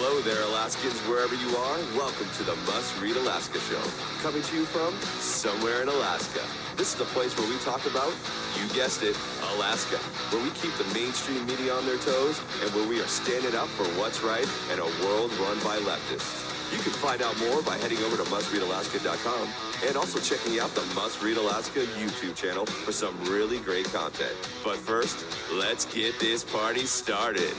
Hello there, Alaskans, wherever you are. Welcome to the Must Read Alaska Show. Coming to you from somewhere in Alaska. This is the place where we talk about, you guessed it, Alaska. Where we keep the mainstream media on their toes and where we are standing up for what's right in a world run by leftists. You can find out more by heading over to mustreadalaska.com and also checking out the Must Read Alaska YouTube channel for some really great content. But first, let's get this party started.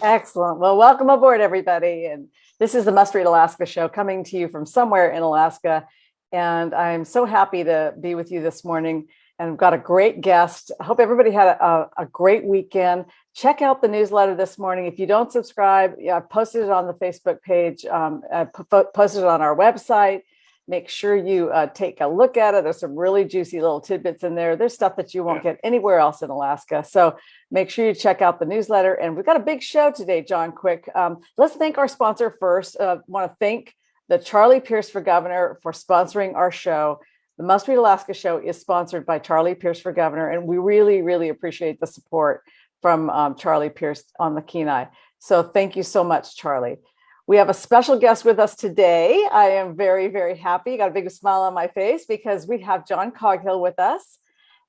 Excellent. Well, welcome aboard, everybody. And this is the Must Read Alaska show coming to you from somewhere in Alaska. And I'm so happy to be with you this morning. And I've got a great guest. I hope everybody had a great weekend. Check out the newsletter this morning. If you don't subscribe, I posted it on the Facebook page. I posted it on our website. Make sure you take a look at it. There's some really juicy little tidbits in there. There's stuff that you won't get anywhere else in Alaska. So make sure you check out the newsletter. And we've got a big show today, John. Quick. Let's thank our sponsor first. Want to thank the Charlie Pierce for Governor for sponsoring our show. The Must Read Alaska show is sponsored by Charlie Pierce for Governor. And we really, really appreciate the support from Charlie Pierce on the Kenai. So thank you so much, Charlie. We have a special guest with us today. I am very, very happy. Got a big smile on my face because we have John Coghill with us.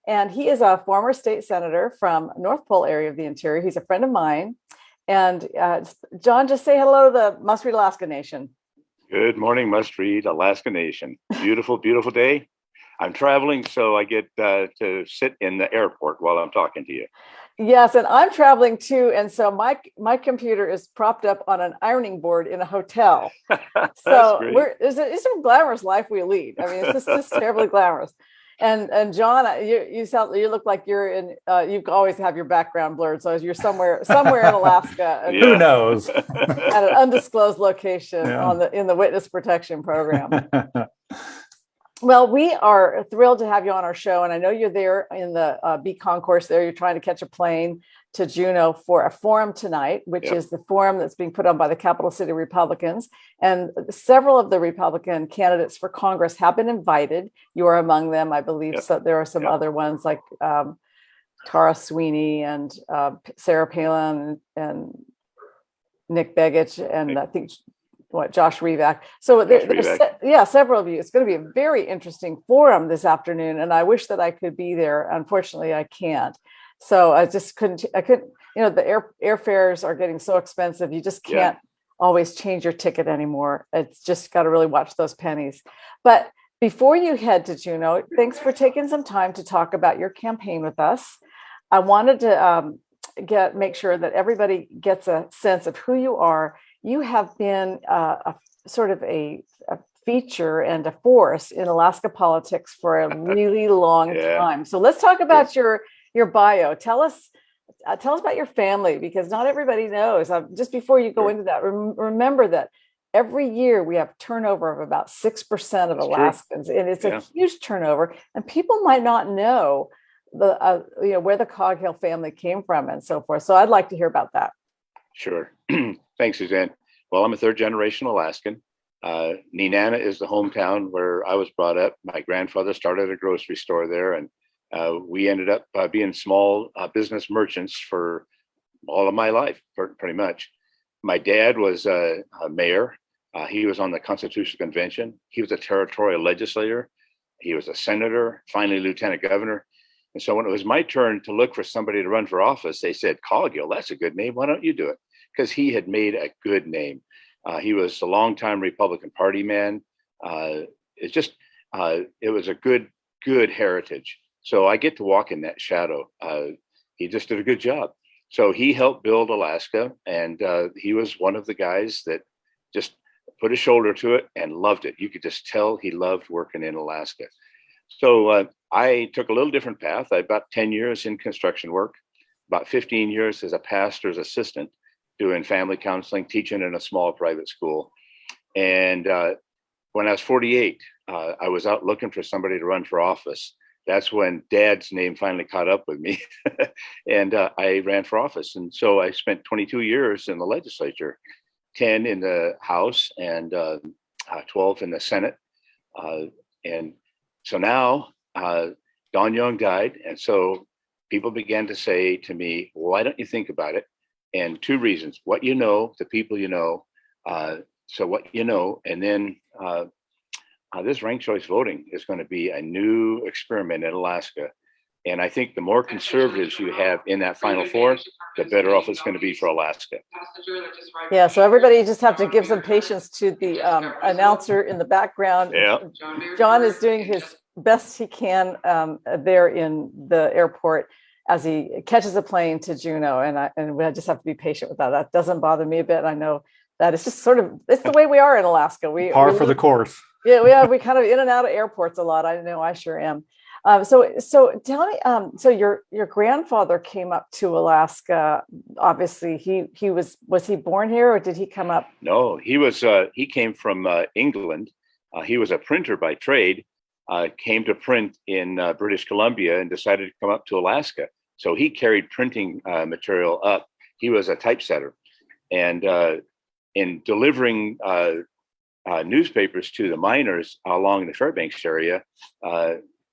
And he is a former state senator from North Pole area of the interior. He's a friend of mine. And John, just say hello to the Must Read Alaska Nation. Good morning, Must Read Alaska Nation. Beautiful, beautiful day. I'm traveling, so I get to sit in the airport while I'm talking to you. Yes, and I'm traveling too, and so my computer is propped up on an ironing board in a hotel. So it's a glamorous life we lead. I mean, it's just terribly glamorous. And John, you look like you're in. You always have your background blurred, so you're somewhere in Alaska. And who knows? At an undisclosed location in the witness protection program. Well, we are thrilled to have you on our show. And I know you're there in the B concourse there. You're trying to catch a plane to Juneau for a forum tonight, which is the forum that's being put on by the Capital City Republicans. And several of the Republican candidates for Congress have been invited. You are among them, I believe. So there are some other ones like Tara Sweeney and Sarah Palin and Nick Begich and I think Josh Revak. So there's several of you. It's going to be a very interesting forum this afternoon, and I wish that I could be there. Unfortunately, I can't. So I couldn't. The airfares are getting so expensive. You just can't always change your ticket anymore. It's just got to really watch those pennies. But before you head to Juneau, thanks for taking some time to talk about your campaign with us. I wanted to make sure that everybody gets a sense of who you are. You have been a sort of a feature and a force in Alaska politics for a really long time. So let's talk about your bio. Tell us about your family, because not everybody knows. Just before you go into that, remember that every year we have turnover of about 6% of Alaskans, and it's a huge turnover. And people might not know where the Coghill family came from and so forth. So I'd like to hear about that. Sure. Thanks, Suzanne. Well, I'm a third generation Alaskan. Nenana is the hometown where I was brought up. My grandfather started a grocery store there, and we ended up being small business merchants for all of my life, pretty much. My dad was a mayor. He was on the Constitutional Convention. He was a territorial legislator. He was a senator, finally lieutenant governor. And so when it was my turn to look for somebody to run for office, they said, Coghill, that's a good name. Why don't you do it? Because he had made a good name. He was a longtime Republican Party man. It was a good heritage. So I get to walk in that shadow. He just did a good job. So he helped build Alaska, and he was one of the guys that just put his shoulder to it and loved it. You could just tell he loved working in Alaska. So I took a little different path. I about 10 years in construction work, about 15 years as a pastor's assistant, doing family counseling, teaching in a small private school. And when I was 48, I was out looking for somebody to run for office. That's when Dad's name finally caught up with me. And I ran for office. And so I spent 22 years in the legislature, 10 in the House and 12 in the Senate. And so now Don Young died. And so people began to say to me, why don't you think about it and two reasons: what you know, the people you know. So what you know, and then this ranked choice voting is going to be a new experiment in Alaska. And I think the more conservatives you have in that final four, the better off it's going to be for Alaska. Yeah, so everybody just have to give some patience to the announcer in the background. Yeah. John is doing his best he can there in the airport as he catches a plane to Juneau. And we just have to be patient with that. That doesn't bother me a bit. I know that it's just sort of, it's the way we are in Alaska. Par for the course. Yeah, we kind of in and out of airports a lot. I know I sure am. So tell me, so your grandfather came up to Alaska. Obviously, was he born here, or did he come up? No, he came from England. He was a printer by trade. Came to print in British Columbia and decided to come up to Alaska. So he carried printing material up. He was a typesetter, and in delivering newspapers to the miners along the Fairbanks area.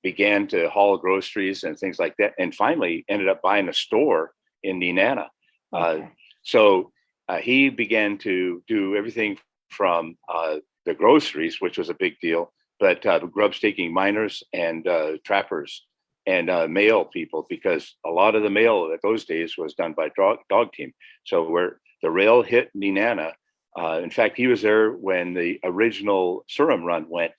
Began to haul groceries and things like that, and finally ended up buying a store in Nenana. Okay. So he began to do everything from the groceries, which was a big deal, but grub staking miners and trappers and mail people, because a lot of the mail at those days was done by dog team. So where the rail hit Nenana, in fact, he was there when the original Surum run went.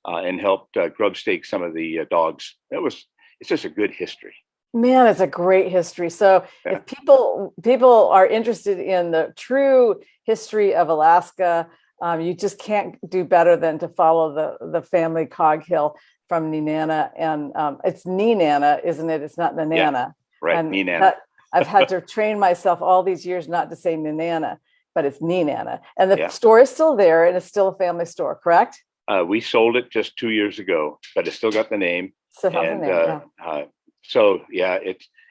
And helped grub stake some of the dogs. It's just a good history. Man, it's a great history. So if people are interested in the true history of Alaska, you just can't do better than to follow the family Coghill from Nenana. And it's Nenana, isn't it? It's not Nenana. Yeah, right, and Nenana. I've had to train myself all these years not to say Nenana, but it's Nenana. And the store is still there, and it's still a family store, correct? We sold it just 2 years ago, but it still got the name. So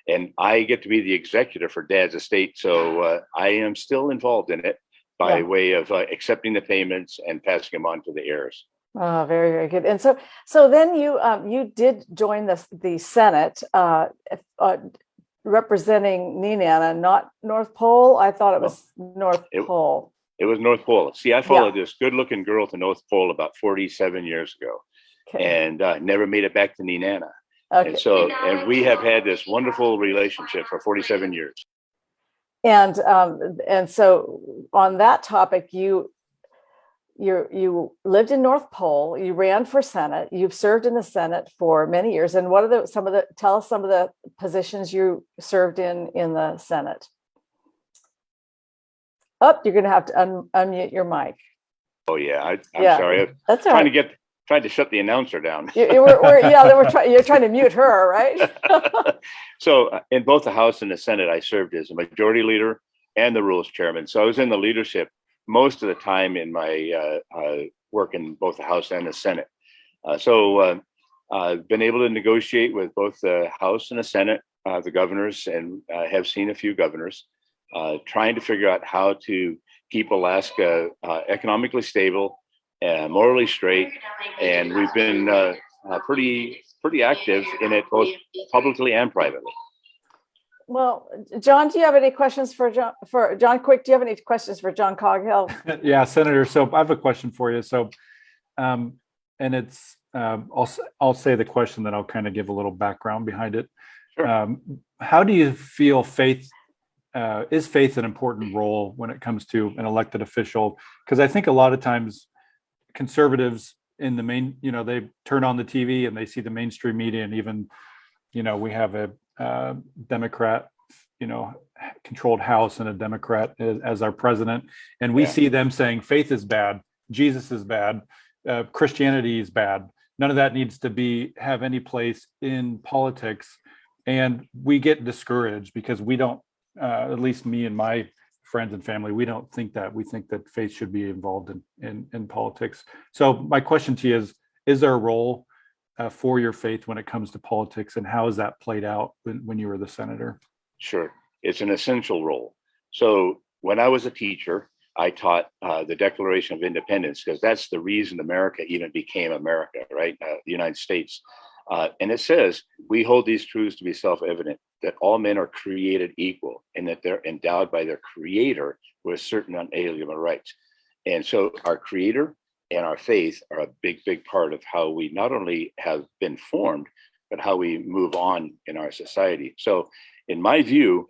and I get to be the executor for Dad's estate. So I am still involved in it by way of accepting the payments and passing them on to the heirs. Oh, very, very good. And so then you did join the Senate representing Nenana, not North Pole. I thought it was North Pole. It was North Pole. See, I followed this good-looking girl to North Pole about 47 years ago, and never made it back to Nenana. Okay. And we have had this wonderful relationship for 47 years. And so on that topic, you lived in North Pole. You ran for Senate. You've served in the Senate for many years. And what are tell us some of the positions you served in the Senate? Oh, you're going to have to unmute your mic. Oh yeah, I'm sorry. That's all right. Tried to shut the announcer down. You're trying to mute her, right? So in both the House and the Senate, I served as a majority leader and the Rules Chairman. So I was in the leadership most of the time in my work in both the House and the Senate. So I've been able to negotiate with both the House and the Senate, the governors, and have seen a few governors. Trying to figure out how to keep Alaska economically stable and morally straight, and we've been pretty active in it, both publicly and privately. Well, John, do you have any questions for John Quick? Do you have any questions for John Coghill? Yeah, Senator. So I have a question for you. So, and it's I'll say the question, then I'll kind of give a little background behind it. Sure. How do you feel is faith an important role when it comes to an elected official? Because I think a lot of times conservatives in the main, they turn on the TV and they see the mainstream media, and even, we have a Democrat, controlled House and a Democrat as our president. And we see them saying faith is bad, Jesus is bad, Christianity is bad. None of that needs to have any place in politics. And we get discouraged because we don't, at least me and my friends and family, we don't think that. We think that faith should be involved in politics. So my question to you is there a role for your faith when it comes to politics, and how has that played out when you were the senator? Sure. It's an essential role. So when I was a teacher, I taught the Declaration of Independence, because that's the reason America even became America, right? The United States. And it says, we hold these truths to be self-evident, that all men are created equal and that they're endowed by their creator with certain unalienable rights. And so our creator and our faith are a big, big part of how we not only have been formed, but how we move on in our society. So in my view,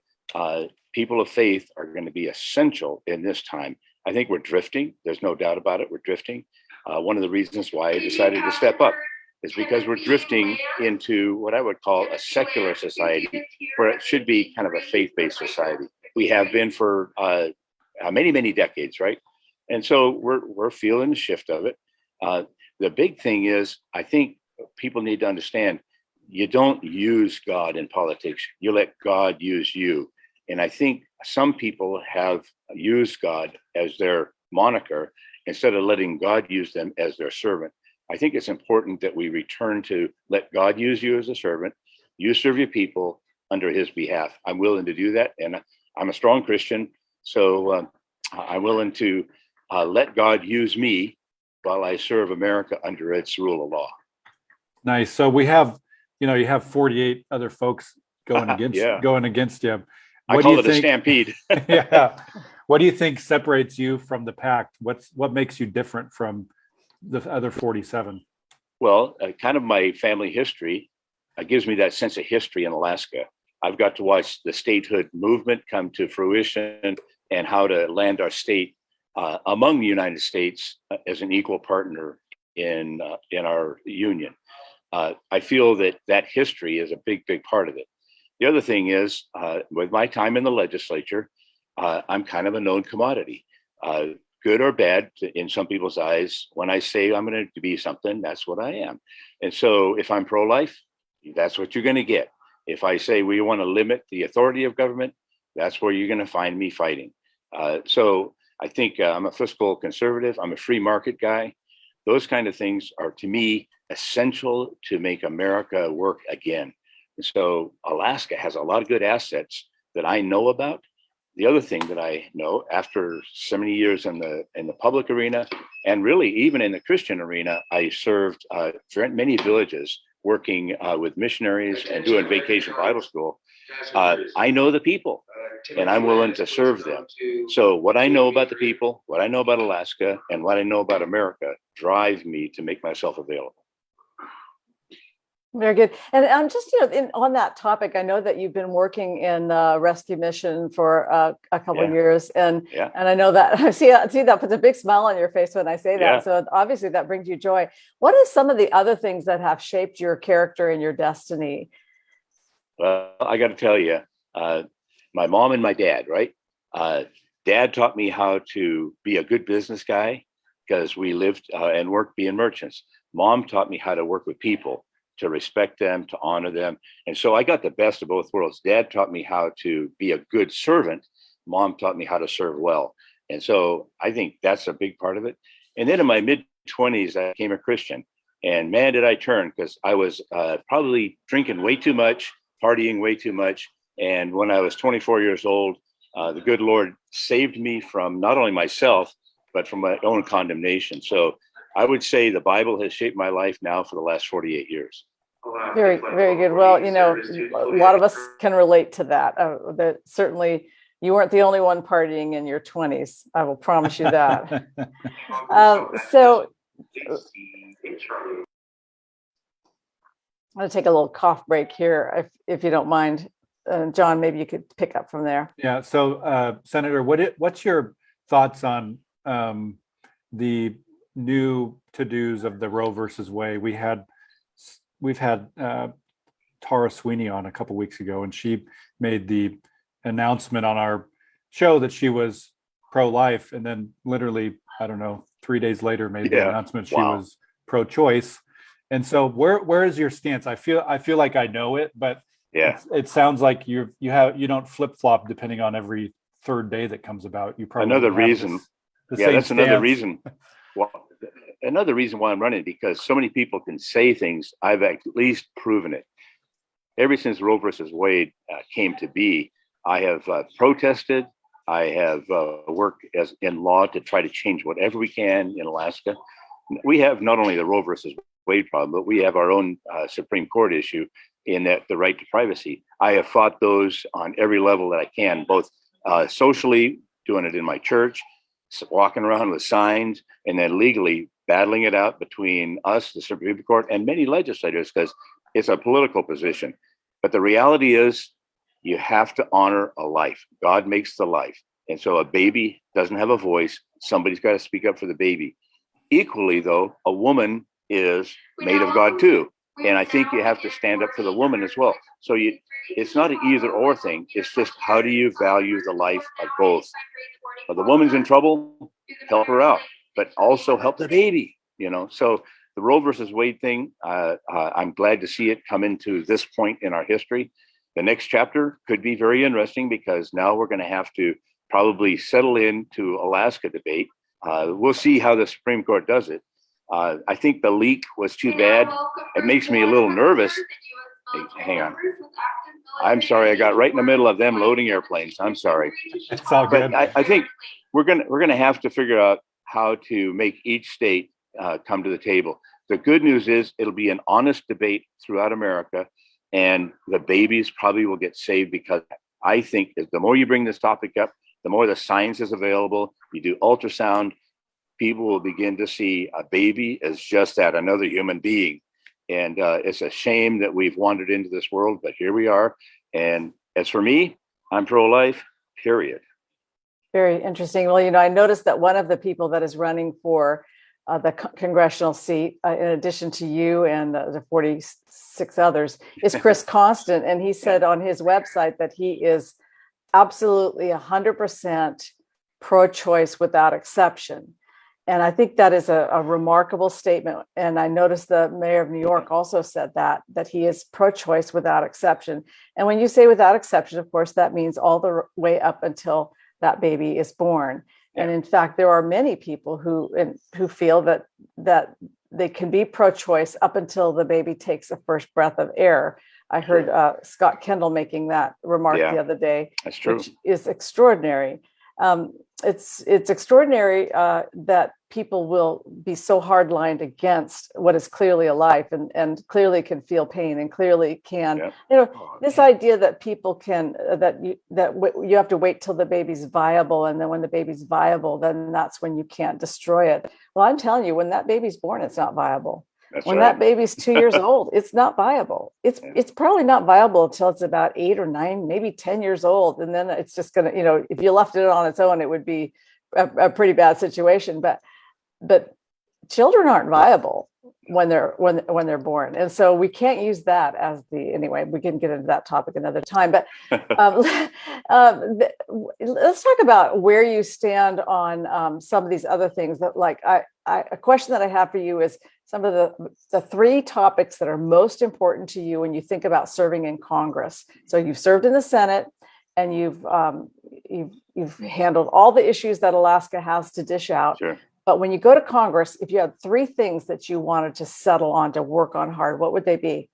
people of faith are going to be essential in this time. I think we're drifting. There's no doubt about it. We're drifting. One of the reasons why I decided to step up is because we're drifting into what I would call a secular society, where it should be kind of a faith-based society. We have been for many, many decades, right? And so we're feeling the shift of it. The big thing is, I think people need to understand, you don't use God in politics. You let God use you. And I think some people have used God as their moniker instead of letting God use them as their servant. I think it's important that we return to let God use you as a servant. You serve your people under his behalf. I'm willing to do that. And I'm a strong Christian. So I'm willing to let God use me while I serve America under its rule of law. Nice. So we have, you have 48 other folks going against you. I call it a stampede. Yeah. What do you think separates you from the pack? What makes you different from the other 47? Well, kind of my family history gives me that sense of history in Alaska. I've got to watch the statehood movement come to fruition and how to land our state among the United States as an equal partner in our union. I feel that history is a big, big part of it. The other thing is, with my time in the legislature, I'm kind of a known commodity, good or bad in some people's eyes. When I say I'm going to be something, that's what I am. And so if I'm pro-life, that's what you're going to get. If I say we want to limit the authority of government, that's where you're going to find me fighting. So I think I'm a fiscal conservative. I'm a free market guy. Those kind of things are, to me, essential to make America work again. And so Alaska has a lot of good assets that I know about. The other thing that I know, after so many years in the public arena, and really even in the Christian arena, I served many villages working with missionaries and doing vacation Bible school. I know the people, and I'm willing to serve them. So what I know about the people, what I know about Alaska, and what I know about America drive me to make myself available. Very good. And I'm just, on that topic, I know that you've been working in rescue mission for a couple of years, and I know that I see that puts a big smile on your face when I say that. So obviously that brings you joy. What are some of the other things that have shaped your character and your destiny? Well, I got to tell you, my mom and my dad, right? Dad taught me how to be a good business guy because we lived and worked being merchants. Mom taught me how to work with people, to respect them, to honor them. And so I got the best of both worlds. Dad taught me how to be a good servant. Mom taught me how to serve well. And so I think that's a big part of it. And then in my mid-20s, I became a Christian. And man, did I turn, because I was probably drinking way too much, partying way too much. And when I was 24 years old, the good Lord saved me from not only myself, but from my own condemnation. So I would say the Bible has shaped my life now for the last 48 years. Very, very good. Well, a lot of us can relate to that. That certainly you weren't the only one partying in your 20s. I will promise you that. So I'm going to take a little cough break here, if you don't mind. John, maybe you could pick up from there. Yeah. So, Senator, what's your thoughts on the new to-dos of the Roe versus Wade? We've had Tara Sweeney on a couple of weeks ago, and she made the announcement on our show that she was pro-life, and then literally, I don't know, 3 days later made the announcement she was pro-choice. And so where is your stance? I feel like I know it, but it sounds like you don't flip-flop depending on every third day that comes about. You probably another reason. That's another reason. Well, another reason why I'm running, because so many people can say things. I've at least proven it. Ever since Roe versus Wade came to be, I have protested. I have worked in law to try to change whatever we can in Alaska. We have not only the Roe versus Wade problem, but we have our own Supreme Court issue in that the right to privacy. I have fought those on every level that I can, both socially, doing it in my church, walking around with signs, and then legally battling it out between us, the Supreme Court, and many legislators, because it's a political position. But the reality is you have to honor a life. God makes the life. And so a baby doesn't have a voice. Somebody's got to speak up for the baby. Equally, though, a woman is made of God too. And I think you have to stand up for the woman as well. So it's not an either or thing. It's just, how do you value the life of both? If the woman's in trouble, help her out, but also help the baby, So the Roe versus Wade thing, I'm glad to see it come into this point in our history. The next chapter could be very interesting, because now we're going to have to probably settle into Alaska debate. We'll see how the Supreme Court does it. I think the leak was too bad. It makes me a little nervous. Hey, hang on. I'm sorry. I got right in the middle of them loading airplanes. I'm sorry. It's all good. But I think we're gonna have to figure out how to make each state come to the table. The good news is it'll be an honest debate throughout America, and the babies probably will get saved, because I think the more you bring this topic up, the more the science is available. You do ultrasound, people will begin to see a baby as just that, another human being. And it's a shame that we've wandered into this world, but here we are. And as for me, I'm pro-life, period. Very interesting. Well, I noticed that one of the people that is running for the congressional seat, in addition to you and the 46 others, is Chris Constant. And he said on his website that he is absolutely 100% pro-choice without exception. And I think that is a remarkable statement. And I noticed the mayor of New York also said that he is pro-choice without exception. And when you say without exception, of course, that means all the way up until that baby is born. Yeah. And in fact, there are many people who feel that they can be pro-choice up until the baby takes the first breath of air. I heard Scott Kendall making that remark the other day. That's true. Which is extraordinary. It's extraordinary that people will be so hardlined against what is clearly a life, and clearly can feel pain, and clearly can, this idea that people can, that you have to wait till the baby's viable, and then when the baby's viable, then that's when you can't destroy it. Well, I'm telling you, when that baby's born, it's not viable. When that baby's 2 years old, it's not viable. It's probably not viable until it's about 8 or 9, maybe 10 years old. And then it's just going to, if you left it on its own, it would be a pretty bad situation. But children aren't viable when they're born. And so we can't use that as anyway, we can get into that topic another time. But let's talk about where you stand on some of these other things that, like, a question that I have for you is some of the 3 topics that are most important to you when you think about serving in Congress. So you've served in the Senate, and you've handled all the issues that Alaska has to dish out. Sure. But when you go to Congress, if you had 3 things that you wanted to settle on, to work on hard, what would they be?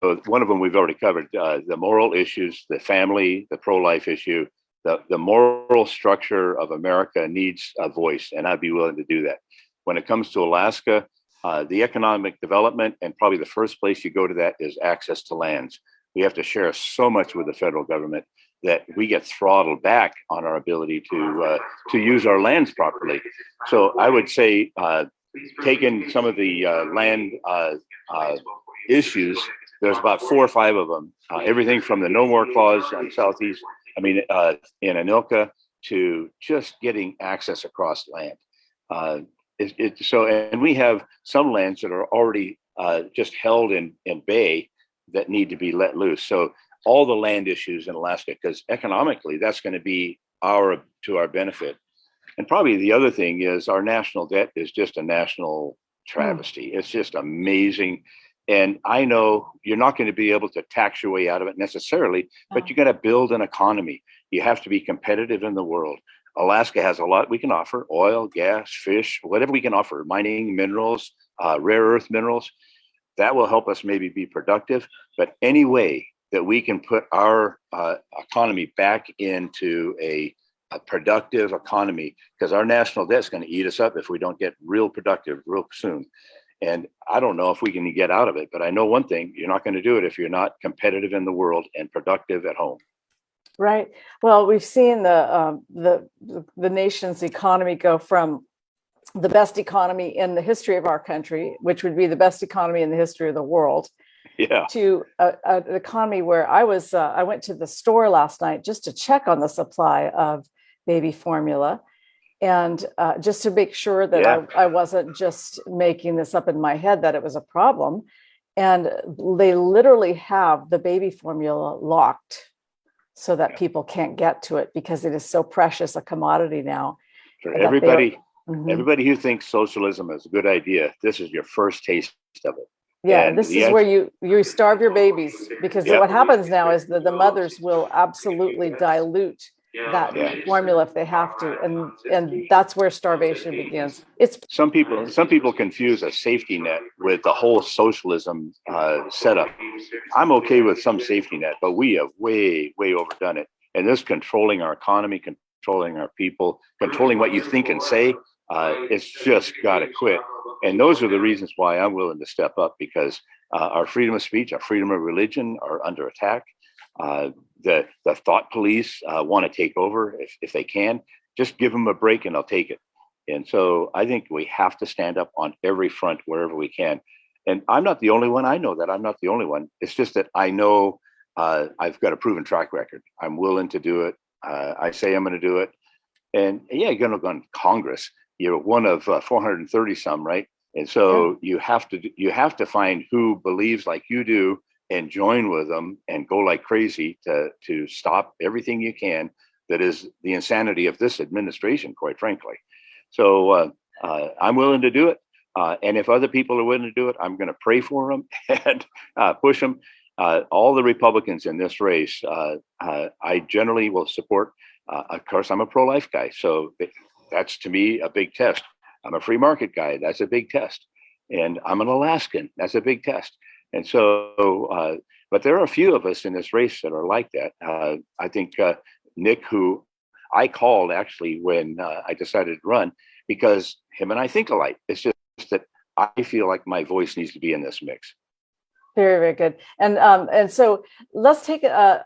So one of them we've already covered, the moral issues, the family, the pro-life issue. The moral structure of America needs a voice, and I'd be willing to do that. When it comes to Alaska, the economic development, and probably the first place you go to that, is access to lands. We have to share so much with the federal government that we get throttled back on our ability to use our lands properly. So I would say, taking some of the land issues, there's about 4 or 5 of them. Everything from the No More Clause on Southeast, in Anilka, to just getting access across land. And we have some lands that are already just held in bay that need to be let loose. So all the land issues in Alaska, because economically that's going to be to our benefit. And probably the other thing is our national debt is just a national travesty. It's just amazing. And I know you're not going to be able to tax your way out of it necessarily, but you got to build an economy. You have to be competitive in the world. Alaska has a lot we can offer: oil, gas, fish, whatever we can offer, mining, minerals, rare earth minerals. That will help us maybe be productive. But any way that we can put our economy back into a productive economy, because our national debt is going to eat us up if we don't get real productive real soon. And I don't know if we can get out of it, but I know one thing: you're not going to do it if you're not competitive in the world and productive at home. Right. Well, we've seen the nation's economy go from the best economy in the history of our country, which would be the best economy in the history of the world, to an economy where I went to the store last night just to check on the supply of baby formula, and just to make sure that I wasn't just making this up in my head that it was a problem. And they literally have the baby formula locked so that people can't get to it because it is so precious a commodity now. For everybody who thinks socialism is a good idea, this is your first taste of it. Yeah, and this is where you starve your babies, because what happens now is that the mothers will absolutely dilute that formula if they have to, and that's where starvation begins. It's some people confuse a safety net with the whole socialism setup. I'm okay with some safety net, but we have way overdone it, and this controlling our economy, controlling our people, controlling what you think and say, it's just got to quit. And those are the reasons why I'm willing to step up, because our freedom of speech, our freedom of religion are under attack. The thought police want to take over if they can. Just give them a break and they'll take it. And so I think we have to stand up on every front wherever we can. And I'm not the only one. I know that I'm not the only one. It's just that I know I've got a proven track record. I'm willing to do it. I say I'm going to do it. And you're going to go in Congress. You're one of 430 some, right? And so you have to find who believes like you do and join with them and go like crazy to stop everything you can that is the insanity of this administration, quite frankly. So I'm willing to do it. And if other people are willing to do it, I'm going to pray for them and push them. All the Republicans in this race, I generally will support. Of course, I'm a pro-life guy, so that's to me a big test. I'm a free market guy. That's a big test. And I'm an Alaskan. That's a big test. And so, but there are a few of us in this race that are like that. I think Nick, who I called actually when I decided to run, because him and I think alike. It's just that I feel like my voice needs to be in this mix. Very, very good. And so let's take a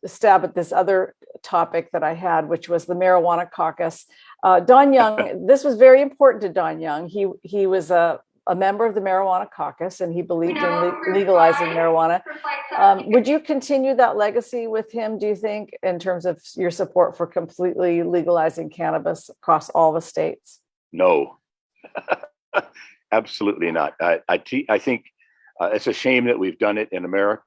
stab at this other topic that I had, which was the marijuana caucus. Don Young, this was very important to Don Young. He was a member of the marijuana caucus, and he believed in legalizing marijuana. Would you continue that legacy with him, do you think, in terms of your support for completely legalizing cannabis across all the states? No, absolutely not. I think it's a shame that we've done it in America,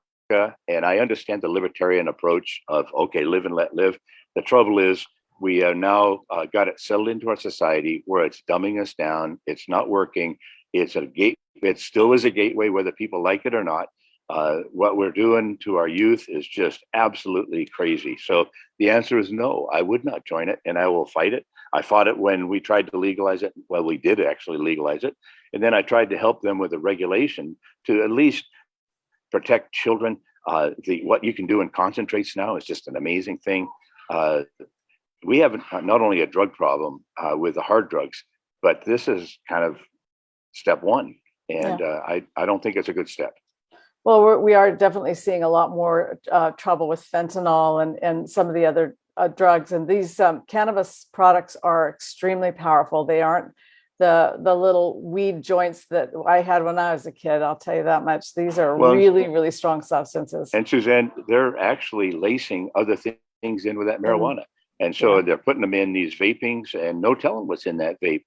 and I understand the libertarian approach of, okay, live and let live. The trouble is we have now got it settled into our society where it's dumbing us down. It's not working. It's a gate. It still is a gateway, whether people like it or not. What we're doing to our youth is just absolutely crazy. So the answer is no, I would not join it, and I will fight it. I fought it when we tried to legalize it. Well, we did actually legalize it. And then I tried to help them with a regulation to at least protect children. What you can do in concentrates now is just an amazing thing. We have not only a drug problem with the hard drugs, but this is kind of step one. And I don't think it's a good step. Well, we are definitely seeing a lot more trouble with fentanyl and some of the other drugs. And these cannabis products are extremely powerful. They aren't the little weed joints that I had when I was a kid. I'll tell you that much. These are really, really strong substances. And Suzanne, they're actually lacing other things in with that marijuana. And so they're putting them in these vapings, and no telling what's in that vape.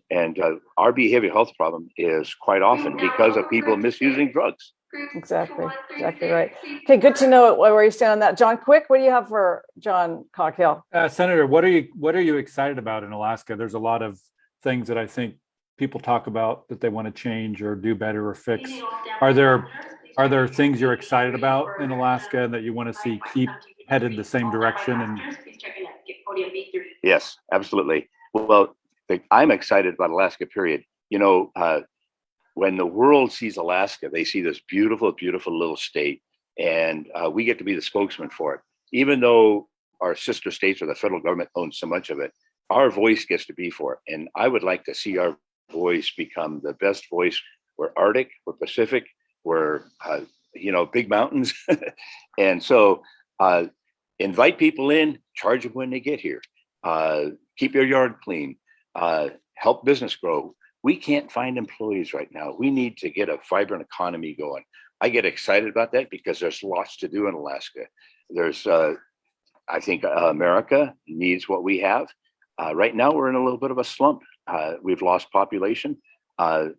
And our behavioral health problem is quite often because of people misusing drugs. Exactly right. Okay, good to know where you stand on that. John, quick, what do you have for John Coghill? Senator, what are you excited about in Alaska? There's a lot of things that I think people talk about that they want to change or do better or fix. Are there things you're excited about in Alaska that you want to see keep headed the same direction? And yes, absolutely. Well, I'm excited about Alaska, period. When the world sees Alaska, they see this beautiful, beautiful little state, and we get to be the spokesman for it. Even though our sister states or the federal government owns so much of it, our voice gets to be for it. And I would like to see our voice become the best voice. We're Arctic, we're Pacific, we're, big mountains. And so invite people in, charge them when they get here. Keep your yard clean, help business grow. We can't find employees right now. We need to get a vibrant economy going. I get excited about that because there's lots to do in Alaska. There's, I think America needs what we have. Right now, we're in a little bit of a slump. We've lost population. And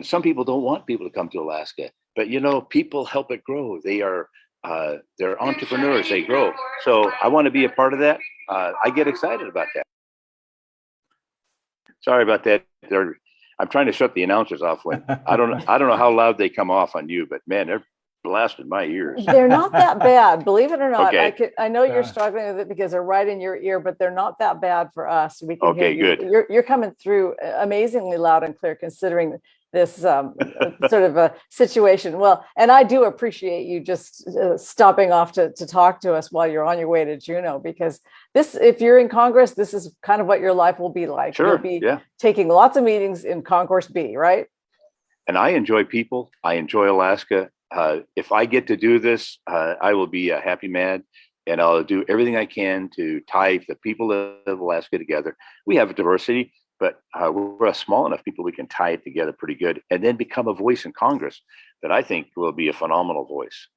some people don't want people to come to Alaska, but people help it grow. They're entrepreneurs, they grow. So I want to be a part of that. I get excited about that. Sorry about that. I'm trying to shut the announcers off when I don't know how loud they come off on you, but man, they're blasting my ears. They're not that bad, believe it or not. Okay. I know you're struggling with it because they're right in your ear, but they're not that bad for us. We can Okay, hear you. good. You're coming through amazingly loud and clear, considering this sort of a situation. Well, and I do appreciate you just stopping off to talk to us while you're on your way to Juneau, because if you're in Congress, this is kind of what your life will be like. Sure. You'll be taking lots of meetings in Concourse B, right? And I enjoy people. I enjoy Alaska. If I get to do this, I will be a happy man, and I'll do everything I can to tie the people of Alaska together. We have a diversity, but we're a small enough people we can tie it together pretty good, and then become a voice in Congress that I think will be a phenomenal voice.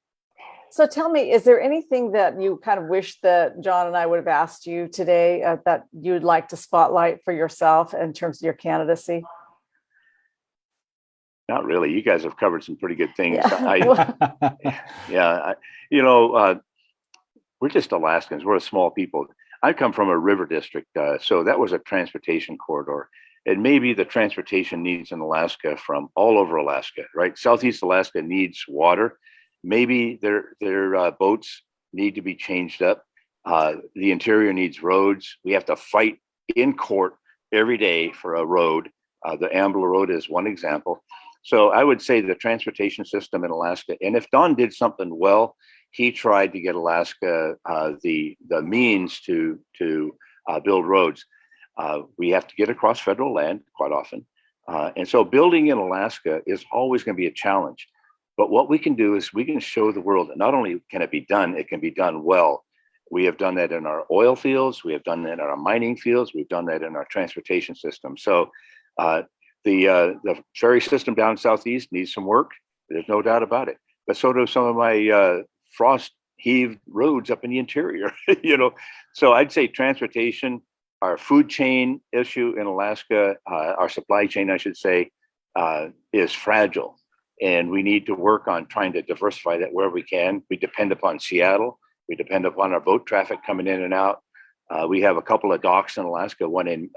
So tell me, is there anything that you kind of wish that John and I would have asked you today that you'd like to spotlight for yourself in terms of your candidacy? Not really. You guys have covered some pretty good things. Yeah. We're just Alaskans. We're a small people. I come from a river district, so that was a transportation corridor. And maybe the transportation needs in Alaska from all over Alaska, right? Southeast Alaska needs water. Maybe their boats need to be changed up. The interior needs roads. We have to fight in court every day for a road. The Ambler Road is one example. So I would say the transportation system in Alaska, and if Don did something well, he tried to get Alaska the means to build roads. We have to get across federal land quite often. And so building in Alaska is always going to be a challenge. But what we can do is we can show the world that not only can it be done, it can be done well. We have done that in our oil fields. We have done that in our mining fields. We've done that in our transportation system. So the ferry system down southeast needs some work. There's no doubt about it. But so do some of my frost heaved roads up in the interior. So I'd say transportation, our food chain issue in Alaska, our supply chain, I should say, is fragile. And we need to work on trying to diversify that where we can. We depend upon Seattle. We depend upon our boat traffic coming in and out. We have a couple of docks in Alaska, one in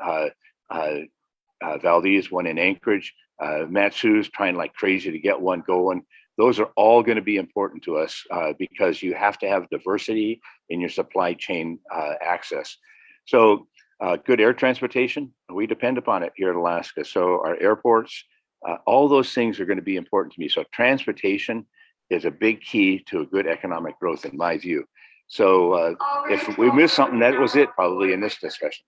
Valdez, one in Anchorage. Matsu's trying like crazy to get one going. Those are all going to be important to us because you have to have diversity in your supply chain access. So good air transportation, we depend upon it here in Alaska. So our airports, all those things are going to be important to me. So transportation is a big key to a good economic growth in my view. So if we missed something, that was it probably in this discussion.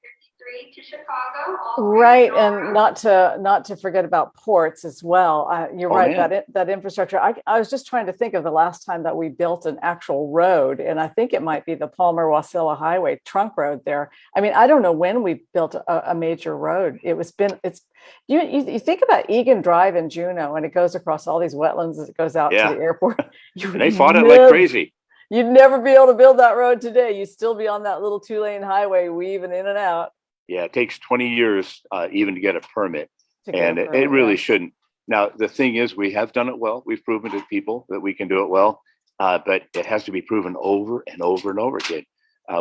To Chicago. Right, and not to forget about ports as well. You're right, that infrastructure. I was just trying to think of the last time that we built an actual road, and I think it might be the Palmer-Wasilla Highway trunk road there. I mean, I don't know when we built a major road. You think about Egan Drive in Juneau, and it goes across all these wetlands as it goes out to the airport. And they fought it like crazy. You'd never be able to build that road today. You'd still be on that little 2-lane highway weaving in and out. Yeah, it takes 20 years even to get a permit, and it really shouldn't. Now, the thing is, we have done it well. We've proven to people that we can do it well, but it has to be proven over and over and over again.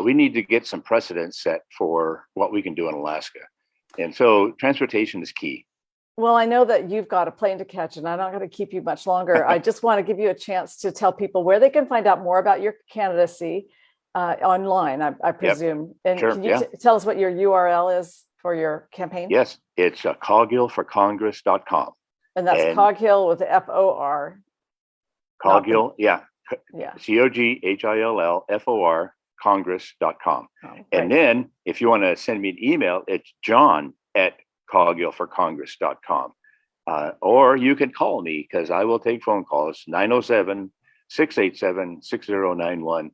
We need to get some precedent set for what we can do in Alaska. And so transportation is key. Well, I know that you've got a plane to catch, and I'm not going to keep you much longer. I just want to give you a chance to tell people where they can find out more about your candidacy. Online, I presume. Yep. And can you tell us what your URL is for your campaign? Yes, it's CoghillforCongress.com. And that's Coghill with the F-O-R. Coghill, COGHILLFOR Congress.com. And then if you want to send me an email, it's John at CoghillForCongress.com. Or you can call me because I will take phone calls, 907-687-6091.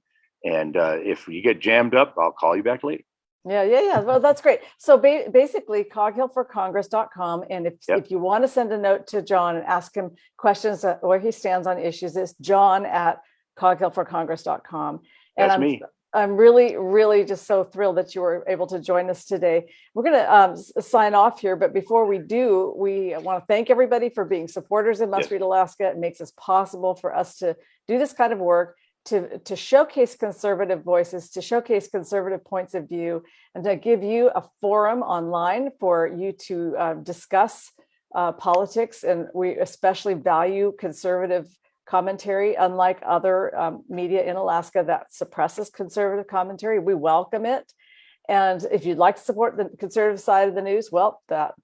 And if you get jammed up, I'll call you back later. Yeah. Well, that's great. So basically, CoghillForCongress.com. And if you want to send a note to John and ask him questions where he stands on issues, it's John@CoghillForCongress.com. And That's me. I'm really, really just so thrilled that you were able to join us today. We're going to sign off here. But before we do, we want to thank everybody for being supporters of Must Read Alaska. It makes it possible for us to do this kind of work, to showcase conservative voices, to showcase conservative points of view, and to give you a forum online for you to discuss politics. And we especially value conservative commentary, unlike other media in Alaska that suppresses conservative commentary. We welcome it. And if you'd like to support the conservative side of the news, well, that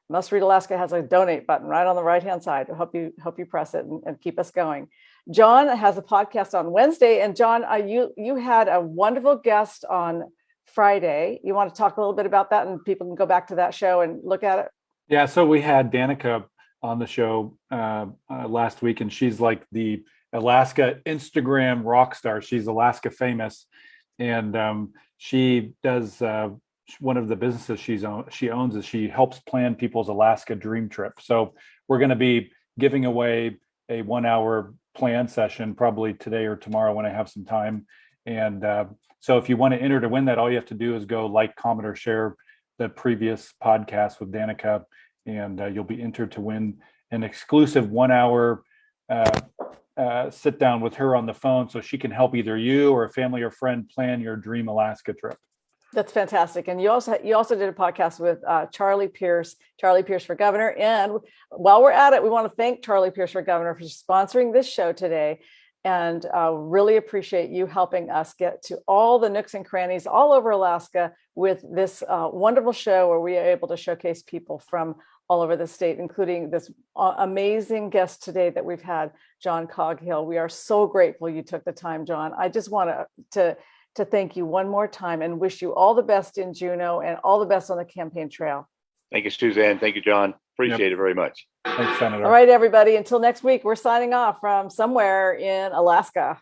Must Read Alaska has a donate button right on the right-hand side. I hope you press it and keep us going. John has a podcast on Wednesday. And John, you had a wonderful guest on Friday. You want to talk a little bit about that, and people can go back to that show and look at it? Yeah, so we had Danica on the show last week, and she's like the Alaska Instagram rock star. She's Alaska famous, and she does one of the businesses she owns is she helps plan people's Alaska dream trip. So we're going to be giving away a 1-hour plan session probably today or tomorrow when I have some time. And so if you want to enter to win that, all you have to do is go like, comment, or share the previous podcast with Danica, and you'll be entered to win an exclusive 1-hour sit down with her on the phone so she can help either you or a family or friend plan your dream Alaska trip. That's fantastic. And you also did a podcast with Charlie Pierce for Governor. And while we're at it, we want to thank Charlie Pierce for Governor for sponsoring this show today, and really appreciate you helping us get to all the nooks and crannies all over Alaska with this wonderful show where we are able to showcase people from all over the state, including this amazing guest today that we've had, John Coghill. We are so grateful you took the time, John. I just want to thank you one more time and wish you all the best in Juneau and all the best on the campaign trail. Thank you, Suzanne. Thank you, John. Appreciate it very much. Thanks, Senator. All right, everybody. Until next week, we're signing off from somewhere in Alaska.